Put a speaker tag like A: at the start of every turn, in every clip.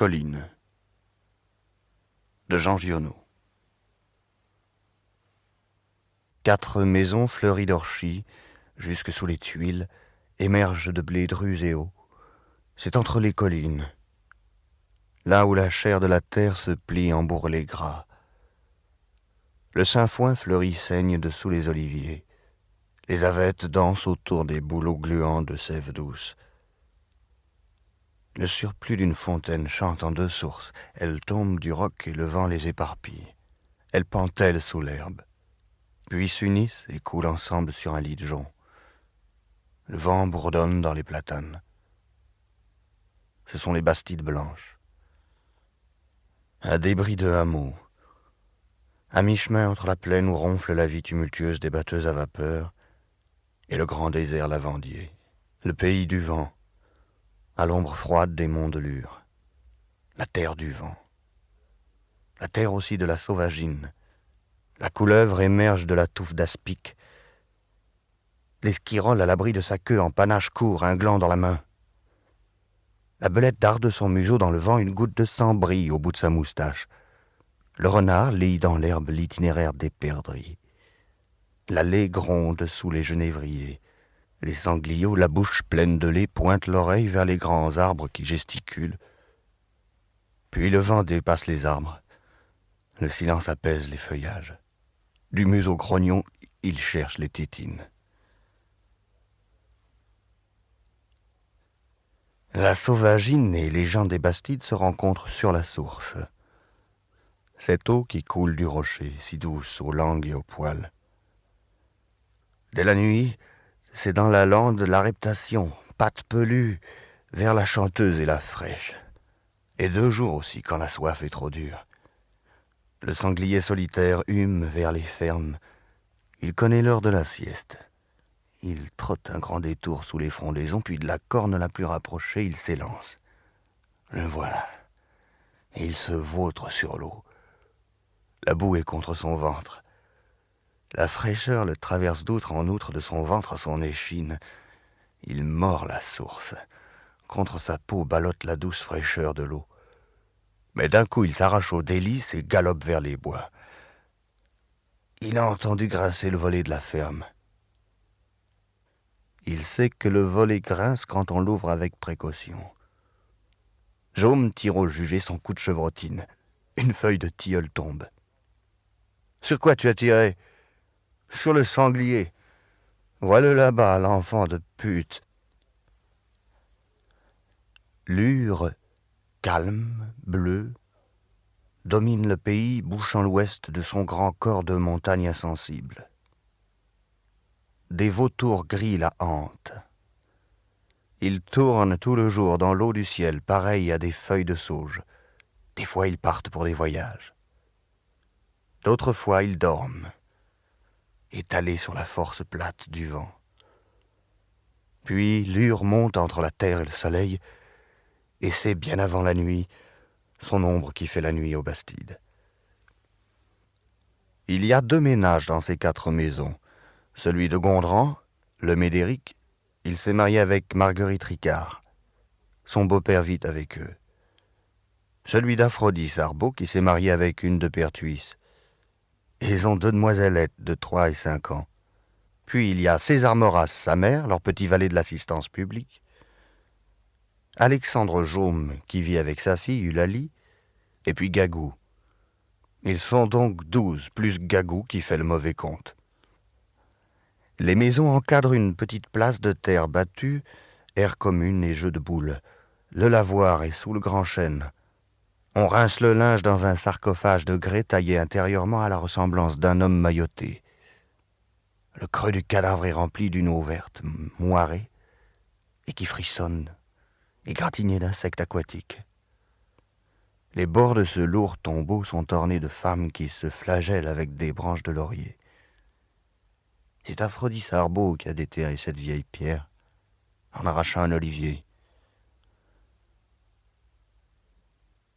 A: Colline de Jean Giono. 4 maisons fleuries d'orchis, jusque sous les tuiles, émergent de blé drus et hauts. C'est entre les collines, là où la chair de la terre se plie en bourrelets gras. Le sainfoin fleuri saigne dessous les oliviers. Les avettes dansent autour des bouleaux gluants de sève douce. Le surplus d'une fontaine chante en 2 sources. Elles tombent du roc et le vent les éparpille. Elles pentèlent sous l'herbe, puis s'unissent et coulent ensemble sur un lit de jonc. Le vent bourdonne dans les platanes. Ce sont les bastides blanches. Un débris de hameau. À mi-chemin entre la plaine où ronfle la vie tumultueuse des batteuses à vapeur et le grand désert lavandier. Le pays du vent, à l'ombre froide des monts de Lure. La terre du vent. La terre aussi de la sauvagine. La couleuvre émerge de la touffe d'aspic. L'esquirole à l'abri de sa queue en panache court, un gland dans la main. La belette darde son museau dans le vent, une goutte de sang brille au bout de sa moustache. Le renard lit dans l'herbe l'itinéraire des perdrix. L'allée gronde sous les genévriers. Les sangliots, la bouche pleine de lait, pointent l'oreille vers les grands arbres qui gesticulent. Puis le vent dépasse les arbres. Le silence apaise les feuillages. Du museau grognon, il cherche les tétines. La sauvagine et les gens des bastides se rencontrent sur la source. Cette eau qui coule du rocher, si douce aux langues et aux poils. Dès la nuit, c'est dans la lande la reptation, patte pelue, vers la chanteuse et la fraîche. Et 2 jours aussi, quand la soif est trop dure. Le sanglier solitaire hume vers les fermes. Il connaît l'heure de la sieste. Il trotte un grand détour sous les frondaisons, puis de la corne la plus rapprochée, il s'élance. Le voilà. Et il se vautre sur l'eau. La boue est contre son ventre. La fraîcheur le traverse d'outre en outre de son ventre à son échine. Il mord la source. Contre sa peau ballotte la douce fraîcheur de l'eau. Mais d'un coup, il s'arrache aux délices et galope vers les bois. Il a entendu grincer le volet de la ferme. Il sait que le volet grince quand on l'ouvre avec précaution. Jaume tire au jugé son coup de chevrotine. Une feuille de tilleul tombe. « Sur quoi tu as tiré ?»« Sur le sanglier. Voilà là-bas, l'enfant de pute. » Lure, calme, bleu, domine le pays, bouchant l'ouest de son grand corps de montagne insensible. Des vautours gris la hantent. Ils tournent tout le jour dans l'eau du ciel, pareils à des feuilles de sauge. Des fois, ils partent pour des voyages. D'autres fois, ils dorment, étalés sur la force plate du vent. Puis, Lure monte entre la terre et le soleil, et c'est bien avant la nuit, son ombre qui fait la nuit aux bastides. Il y a 2 ménages dans ces 4 maisons. Celui de Gondran, le Médéric, il s'est marié avec Marguerite Ricard. Son beau-père vit avec eux. Celui d'Aphrodis Sarbeau, qui s'est marié avec une de Pertuis. Ils ont 2 demoiselles de 3 et 5 ans. Puis il y a César Moras, sa mère, leur petit valet de l'assistance publique. Alexandre Jaume, qui vit avec sa fille, Eulalie, et puis Gagou. Ils sont donc 12, plus Gagou qui fait le mauvais compte. Les maisons encadrent une petite place de terre battue, aire commune et jeu de boules. Le lavoir est sous le grand chêne. On rince le linge dans un sarcophage de grès taillé intérieurement à la ressemblance d'un homme mailloté. Le creux du cadavre est rempli d'une eau verte, moirée, et qui frissonne, égratignée d'insectes aquatiques. Les bords de ce lourd tombeau sont ornés de femmes qui se flagellent avec des branches de laurier. C'est Aphrodis Sarbeau qui a déterré cette vieille pierre en arrachant un olivier.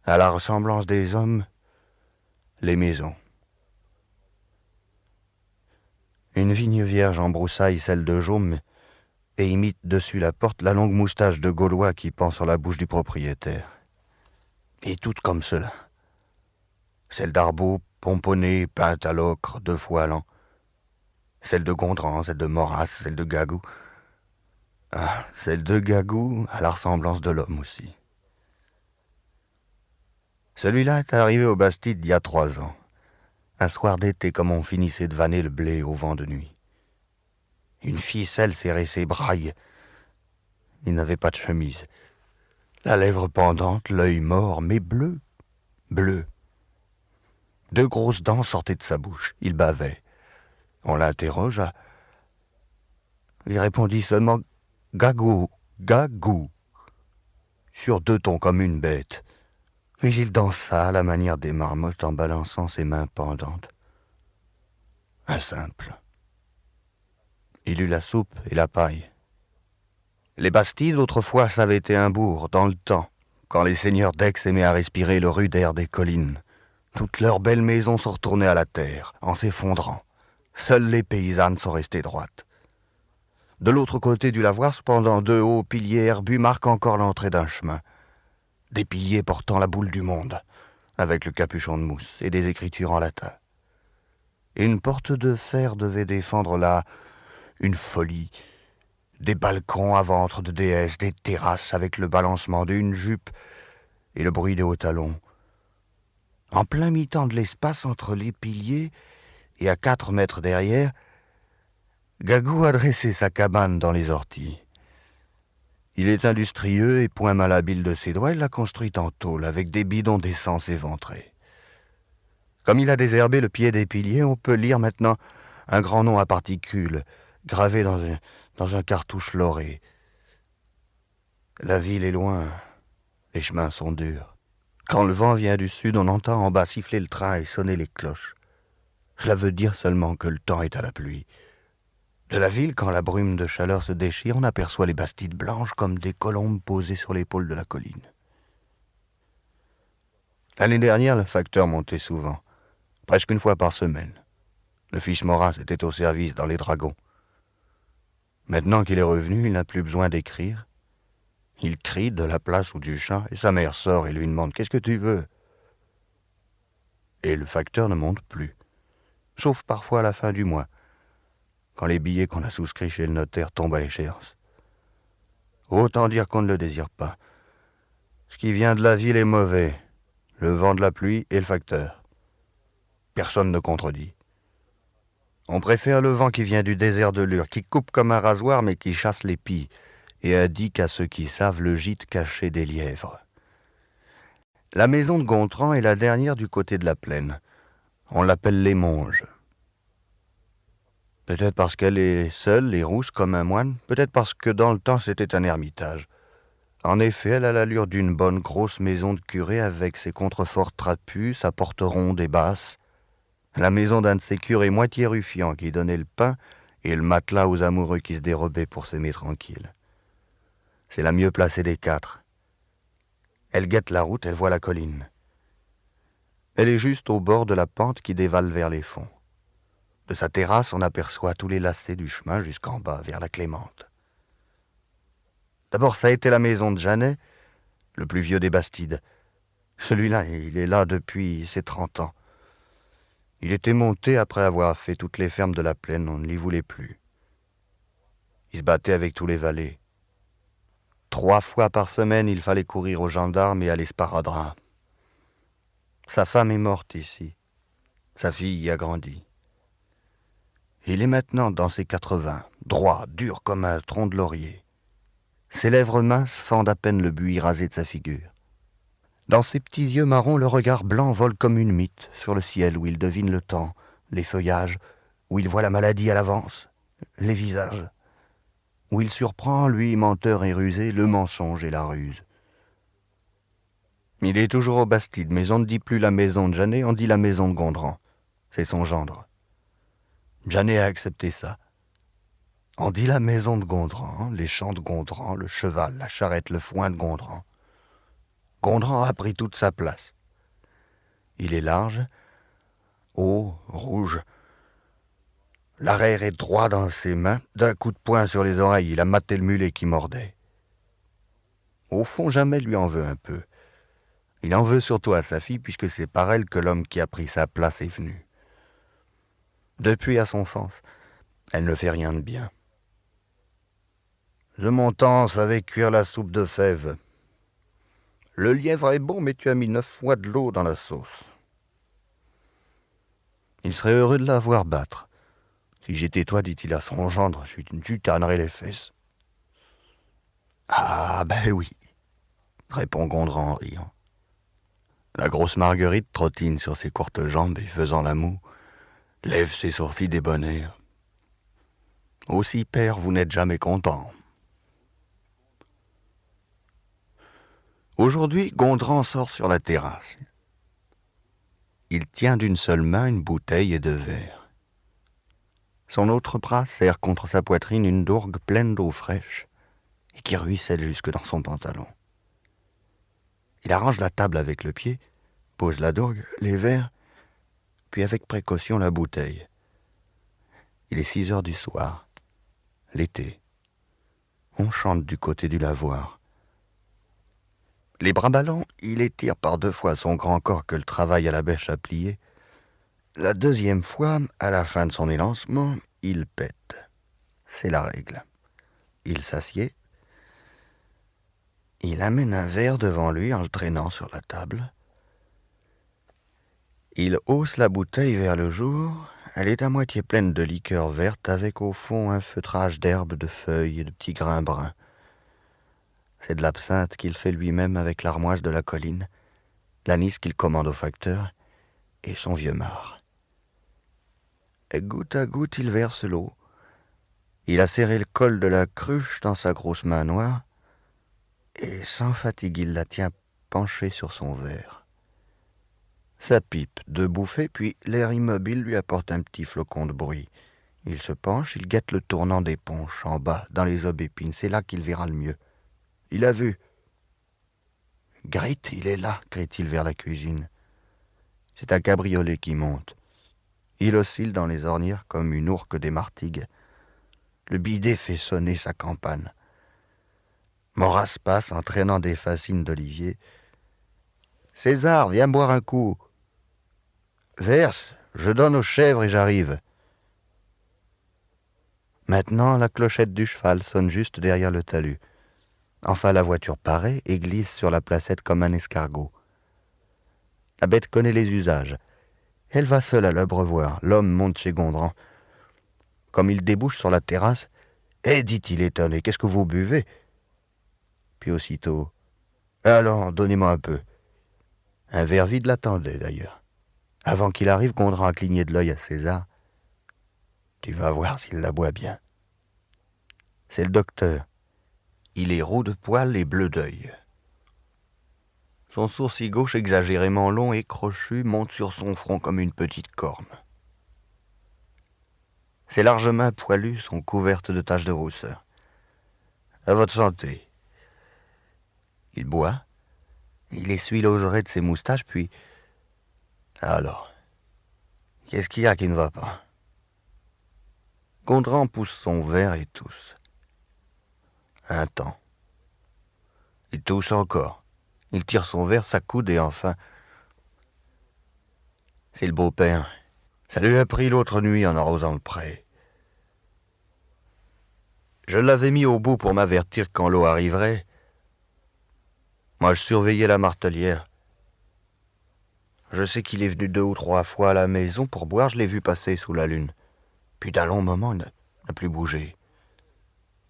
A: À la ressemblance des hommes, les maisons. Une vigne vierge embroussaille celle de Jaume et imite dessus la porte la longue moustache de Gaulois qui pend sur la bouche du propriétaire. et toutes comme cela. Celle d'Arbaud, pomponnée, peinte à l'ocre, 2 fois à l'an. Celle de Gondran, celle de Maurras, celle de Gagou. Ah, celle de Gagou a la ressemblance de l'homme aussi. Celui-là est arrivé aux Bastides il y a 3 ans. Un soir d'été, comme on finissait de vanner le blé au vent de nuit. Une ficelle serrait ses brailles. Il n'avait pas de chemise. La lèvre pendante, l'œil mort, mais bleu, bleu. 2 grosses dents sortaient de sa bouche. Il bavait. On l'interrogea. Il répondit seulement « Gagou, Gagou », sur 2 tons comme une bête. Puis il dansa à la manière des marmottes en balançant ses mains pendantes. Un simple. Il eut la soupe et la paille. Les Bastides, autrefois, ça avait été un bourg, dans le temps, quand les seigneurs d'Aix aimaient à respirer le rude air des collines. Toutes leurs belles maisons sont retournées à la terre, en s'effondrant. Seules les paysannes sont restées droites. De l'autre côté du lavoir, cependant, 2 hauts piliers herbus marquent encore l'entrée d'un chemin. Des piliers portant la boule du monde, avec le capuchon de mousse et des écritures en latin. Et une porte de fer devait défendre là une folie. Des balcons à ventre de déesse, des terrasses avec le balancement d'une jupe et le bruit des hauts talons. En plein mi-temps de l'espace entre les piliers et à 4 mètres derrière, Gagou a dressé sa cabane dans les orties. Il est industrieux et point malhabile de ses doigts, il l'a construite en tôle avec des bidons d'essence éventrés. Comme il a désherbé le pied des piliers, on peut lire maintenant un grand nom à particules, gravé dans un cartouche lauré. La ville est loin, les chemins sont durs. Quand le vent vient du sud, on entend en bas siffler le train et sonner les cloches. Cela veut dire seulement que le temps est à la pluie. De la ville, quand la brume de chaleur se déchire, on aperçoit les Bastides blanches comme des colombes posées sur l'épaule de la colline. L'année dernière, le facteur montait souvent, presque 1 fois par semaine. Le fils Morin était au service dans les dragons. Maintenant qu'il est revenu, il n'a plus besoin d'écrire. Il crie de la place ou du champ, et sa mère sort et lui demande « Qu'est-ce que tu veux ?» Et le facteur ne monte plus, sauf parfois à la fin du mois, quand les billets qu'on a souscrits chez le notaire tombent à échéance. Autant dire qu'on ne le désire pas. Ce qui vient de la ville est mauvais, le vent de la pluie et le facteur. Personne ne contredit. On préfère le vent qui vient du désert de Lure, qui coupe comme un rasoir mais qui chasse les pies, et indique à ceux qui savent le gîte caché des lièvres. La maison de Gontran est la dernière du côté de la plaine. On l'appelle les Monges. Peut-être parce qu'elle est seule et rousse comme un moine, peut-être parce que dans le temps c'était un ermitage. En effet, elle a l'allure d'une bonne grosse maison de curé avec ses contreforts trapus, sa porte ronde et basse, la maison d'un de ces curés moitié ruffians qui donnait le pain et le matelas aux amoureux qui se dérobaient pour s'aimer tranquille. C'est la mieux placée des 4. Elle guette la route, elle voit la colline. Elle est juste au bord de la pente qui dévale vers les fonds. De sa terrasse, on aperçoit tous les lacets du chemin jusqu'en bas, vers la Clémente. D'abord, ça a été la maison de Jeannet, le plus vieux des Bastides. Celui-là, il est là depuis ses 30 ans. Il était monté après avoir fait toutes les fermes de la plaine, on ne l'y voulait plus. Il se battait avec tous les valets. 3 fois par semaine, il fallait courir aux gendarmes et à l'esparadrap. Sa femme est morte ici. Sa fille y a grandi. Il est maintenant dans ses 80, droit, dur comme un tronc de laurier. Ses lèvres minces fendent à peine le buis rasé de sa figure. Dans ses petits yeux marrons, le regard blanc vole comme une mythe sur le ciel où il devine le temps, les feuillages, où il voit la maladie à l'avance, les visages, où il surprend, lui, menteur et rusé, le mensonge et la ruse. Il est toujours aux Bastides, mais on ne dit plus la maison de Jeannet, on dit la maison de Gondran. C'est son gendre. Jeannet a accepté ça. On dit la maison de Gondran, les champs de Gondran, le cheval, la charrette, le foin de Gondran. Gondran a pris toute sa place. Il est large, haut, rouge. L'arrière est droit dans ses mains. D'un coup de poing sur les oreilles, il a maté le mulet qui mordait. Au fond, jamais lui en veut un peu. Il en veut surtout à sa fille, puisque c'est par elle que l'homme qui a pris sa place est venu. Depuis, à son sens, elle ne fait rien de bien. De mon temps, on savait cuire la soupe de fèves. Le lièvre est bon, mais tu as mis 9 fois de l'eau dans la sauce. Il serait heureux de la voir battre. Si j'étais toi, dit-il à son gendre, je lui tannerais les fesses. Ah, ben oui, répond Gondran en riant. La grosse Marguerite trottine sur ses courtes jambes et, faisant la moue, lève ses sourcils débonnaires. Aussi, père, vous n'êtes jamais content. Aujourd'hui, Gondran sort sur la terrasse. Il tient d'une seule main une bouteille et 2 verres. Son autre bras serre contre sa poitrine une dourgue pleine d'eau fraîche et qui ruisselle jusque dans son pantalon. Il arrange la table avec le pied, pose la dourgue, les verres, puis avec précaution la bouteille. Il est 6 heures du soir, l'été. On chante du côté du lavoir. Les bras ballants, il étire par 2 fois son grand corps que le travail à la bêche a plié. La 2e fois, à la fin de son élancement, il pète. C'est la règle. Il s'assied. Il amène un verre devant lui en le traînant sur la table. Il hausse la bouteille vers le jour. Elle est à moitié pleine de liqueur verte avec au fond un feutrage d'herbes, de feuilles et de petits grains bruns. C'est de l'absinthe qu'il fait lui-même avec l'armoise de la colline, l'anis qu'il commande au facteur et son vieux marc. Et goutte à goutte, il verse l'eau. Il a serré le col de la cruche dans sa grosse main noire et sans fatigue, il la tient penchée sur son verre. Ça pipe 2 bouffées, puis l'air immobile lui apporte un petit flocon de bruit. Il se penche, il guette le tournant des ponches en bas, dans les aubépines. C'est là qu'il verra le mieux. Il a vu. Grit, il est là, crie-t-il vers la cuisine. C'est un cabriolet qui monte. Il oscille dans les ornières comme une ourque des Martigues. Le bidet fait sonner sa campane. Maurras passe en traînant des fascines d'olivier. « César, viens boire un coup. »« Verse, je donne aux chèvres et j'arrive. » Maintenant, la clochette du cheval sonne juste derrière le talus. Enfin, la voiture paraît et glisse sur la placette comme un escargot. La bête connaît les usages. Elle va seule à l'abreuvoir. L'homme monte chez Gondran. Comme il débouche sur la terrasse, « Eh, dit-il étonné, qu'est-ce que vous buvez ?» Puis aussitôt, « Allons, donnez-moi un peu. » Un verre vide l'attendait d'ailleurs. Avant qu'il arrive, Gondran a cligné de l'œil à César. « Tu vas voir s'il la boit bien. » C'est le docteur. Il est roux de poil et bleu d'œil. Son sourcil gauche exagérément long et crochu monte sur son front comme une petite corne. Ses larges mains poilues sont couvertes de taches de rousseur. « À votre santé. » Il boit. Il essuie l'oseret de ses moustaches, puis... Alors, qu'est-ce qu'il y a qui ne va pas? Gondran pousse son verre et tousse. Un temps. Il tousse encore. Il tire son verre, s'accoude et enfin... C'est le beau-père. Ça lui a pris l'autre nuit en arrosant le pré. Je l'avais mis au bout pour m'avertir quand l'eau arriverait. Moi, je surveillais la martelière. Je sais qu'il est venu 2 ou 3 fois à la maison pour boire, je l'ai vu passer sous la lune. Puis d'un long moment, il n'a plus bougé.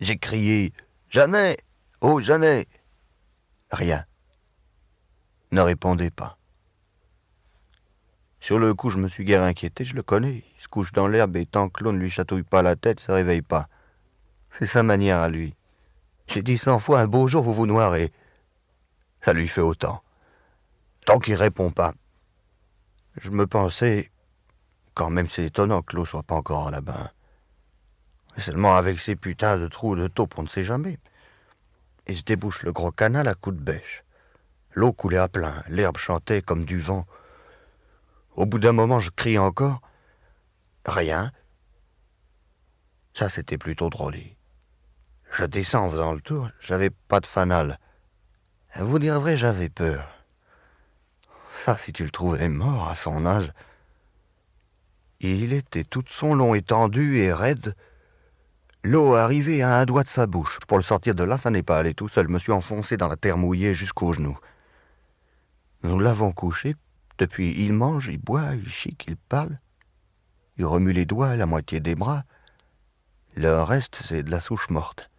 A: J'ai crié « Jeannet! Oh, Jeannet !» Rien. Ne répondez pas. Sur le coup, je me suis guère inquiété, je le connais. Il se couche dans l'herbe et tant que l'eau ne lui chatouille pas la tête, ça ne réveille pas. C'est sa manière à lui. J'ai dit 100 fois, un beau jour vous vous noierez. Ça lui fait autant. Tant qu'il répond pas. Je me pensais, quand même c'est étonnant que l'eau soit pas encore là-bas. Seulement avec ces putains de trous de taupe, on ne sait jamais. Et se débouche le gros canal à coups de bêche. L'eau coulait à plein, l'herbe chantait comme du vent. Au bout d'un moment, je crie encore. Rien. Ça, c'était plutôt drôle. Je descends en faisant le tour, j'avais pas de fanal. À vous dire vrai, j'avais peur. Ça, si tu le trouvais mort à son âge. Et il était tout son long étendu et raide. L'eau arrivait à un doigt de sa bouche. Pour le sortir de là, ça n'est pas allé tout seul. Je me suis enfoncé dans la terre mouillée jusqu'aux genoux. Nous l'avons couché. Depuis, il mange, il boit, il chique, il parle. Il remue les doigts, la moitié des bras. Le reste, c'est de la souche morte.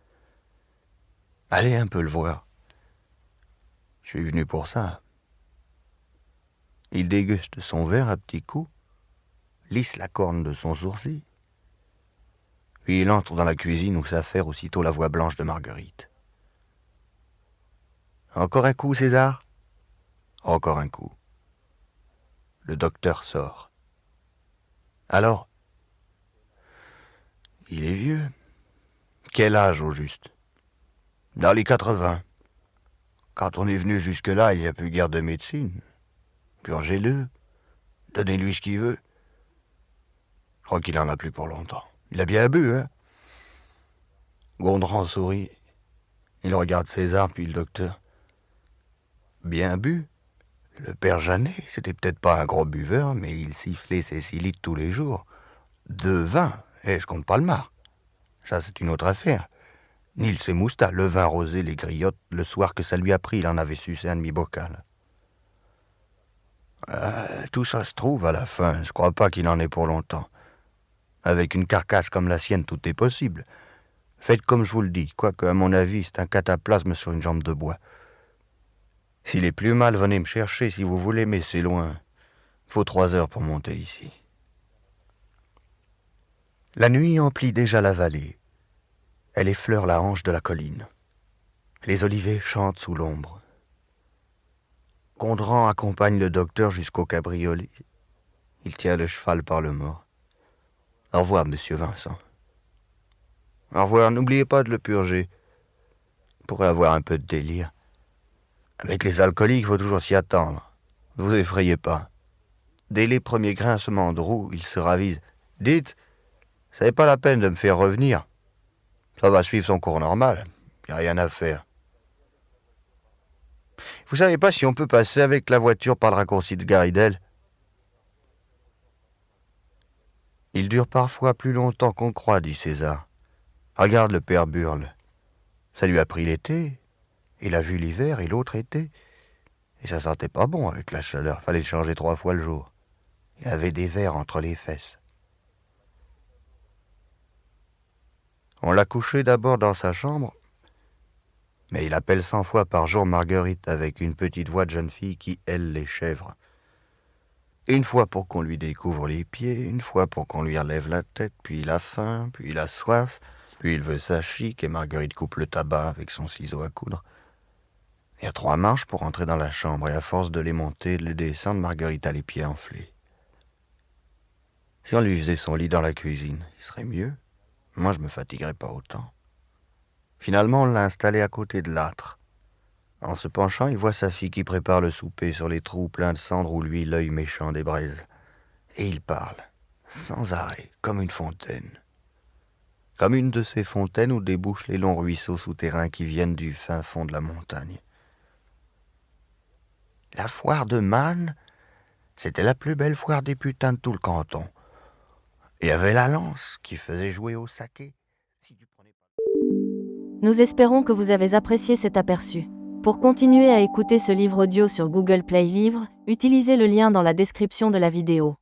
A: Allez un peu le voir. Je suis venu pour ça. Il déguste son verre à petits coups, lisse la corne de son sourcil, puis il entre dans la cuisine où s'affaire aussitôt la voix blanche de Marguerite. « Encore un coup, César ?» ?»« Encore un coup. » Le docteur sort. « Alors ?»« Il est vieux. Quel âge au juste ? » ?»« Dans les 80. Quand on est venu jusque-là, il n'y a plus guère de médecine. Purgez-le. Donnez-lui ce qu'il veut. Je crois qu'il n'en a plus pour longtemps. Il a bien bu, hein ?» Gondran sourit. Il regarde César, puis le docteur. « Bien bu ? Le père Jeannet, c'était peut-être pas un gros buveur, mais il sifflait ses 6 litres tous les jours. 2 vins, et je compte pas le mar. Ça, c'est une autre affaire. Nils et Mousta, le vin rosé, les griottes, le soir que ça lui a pris, il en avait sucé un demi-bocal. Tout ça se trouve à la fin, je crois pas qu'il en ait pour longtemps. Avec une carcasse comme la sienne, tout est possible. Faites comme je vous le dis, quoique à mon avis, c'est un cataplasme sur une jambe de bois. S'il est plus mal, venez me chercher si vous voulez, mais c'est loin. Il faut 3 heures pour monter ici. » La nuit emplit déjà la vallée. Elle effleure la hanche de la colline. Les olivets chantent sous l'ombre. Gondran accompagne le docteur jusqu'au cabriolet. Il tient le cheval par le mors. « Au revoir, monsieur Vincent. »« Au revoir, n'oubliez pas de le purger. Il pourrait avoir un peu de délire. Avec les alcooliques, il faut toujours s'y attendre. Ne vous effrayez pas. Dès les premiers grincements de roue, il se ravise. Dites, ça n'est pas la peine de me faire revenir. Ça va suivre son cours normal. Il n'y a rien à faire. Vous savez pas si on peut passer avec la voiture par le raccourci de Garidel ? Il dure parfois plus longtemps qu'on croit, dit César. Regarde le père Burle. Ça lui a pris l'été. Il a vu l'hiver et l'autre été. Et ça sentait pas bon avec la chaleur. Fallait le changer 3 fois le jour. Il avait des vers entre les fesses. On l'a couché d'abord dans sa chambre, mais il appelle 100 fois par jour Marguerite avec une petite voix de jeune fille qui hèle les chèvres. Une fois pour qu'on lui découvre les pieds, une fois pour qu'on lui relève la tête, puis il a faim, puis il a soif, puis il veut sa chic et Marguerite coupe le tabac avec son ciseau à coudre. Il y a 3 marches pour entrer dans la chambre et à force de les monter et de les descendre, Marguerite a les pieds enflés. Si on lui faisait son lit dans la cuisine, il serait mieux. Moi, je me fatiguerais pas autant. Finalement, on l'a installé à côté de l'âtre. En se penchant, il voit sa fille qui prépare le souper sur les trous pleins de cendres où lui l'œil méchant des braises. Et il parle, sans arrêt, comme une fontaine. Comme une de ces fontaines où débouchent les longs ruisseaux souterrains qui viennent du fin fond de la montagne. La foire de Man, c'était la plus belle foire des putains de tout le canton. Il y avait la lance qui faisait jouer au saké.
B: Nous espérons que vous avez apprécié cet aperçu. Pour continuer à écouter ce livre audio sur Google Play Livres, utilisez le lien dans la description de la vidéo.